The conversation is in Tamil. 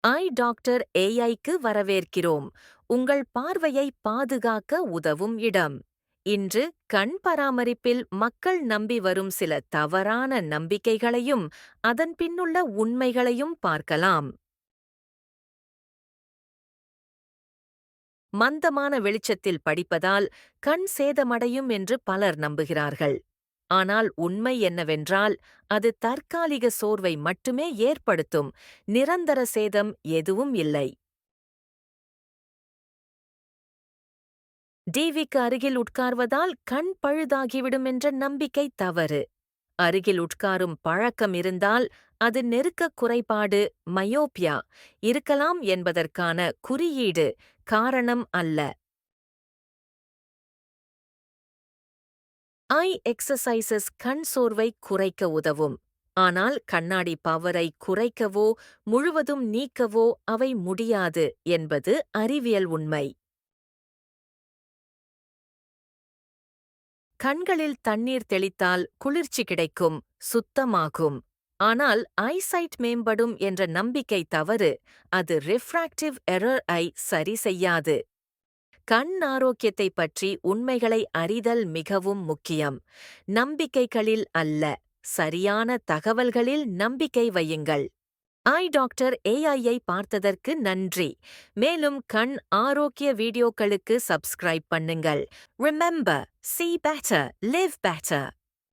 ஐ டாக்டர் ஏஐக்கு வரவேற்கிறோம். உங்கள் பார்வையை பாதுகாக்க உதவும் இடம். இன்று கண் பராமரிப்பில் மக்கள் நம்பி வரும் சில தவறான நம்பிக்கைகளையும் அதன் பின்னுள்ள உண்மைகளையும் பார்க்கலாம். மந்தமான வெளிச்சத்தில் படிப்பதால் கண் சேதமடையும் என்று பலர் நம்புகிறார்கள். ஆனால் உண்மை என்னவென்றால், அது தற்காலிக சோர்வை மட்டுமே ஏற்படுத்தும். நிரந்தர சேதம் எதுவும் இல்லை. டிவிக்கு அருகில் உட்கார்வதால் கண் பழுதாகிவிடும் என்ற நம்பிக்கை தவறு. அருகில் உட்காரும் பழக்கம் இருந்தால் அது நெருக்கக் குறைபாடு, மயோப்பியா இருக்கலாம் என்பதற்கான குறியீடு, காரணம் அல்ல. ஐ எக்ஸசைசஸ் கண் சோர்வை குறைக்க உதவும். ஆனால் கண்ணாடி பவரை குறைக்கவோ முழுவதும் நீக்கவோ அவை முடியாது என்பது அறிவியல் உண்மை. கண்களில் தண்ணீர் தெளித்தால் குளிர்ச்சி கிடைக்கும், சுத்தமாகும். ஆனால் ஐசைட் மேம்படும் என்ற நம்பிக்கை தவறு. அது ரிஃப்ராக்டிவ் எரர் ஐ சரி செய்யாது. கண் ஆரோக்கியத்தை பற்றி உண்மைகளை அறிதல் மிகவும் முக்கியம். நம்பிக்கைகளில் அல்ல, சரியான தகவல்களில் நம்பிக்கை வையுங்கள். ஐ டாக்டர் ஏஐயை பார்த்ததற்கு நன்றி. மேலும் கண் ஆரோக்கிய வீடியோக்களுக்கு சப்ஸ்கிரைப் பண்ணுங்கள். Remember, see better, live better.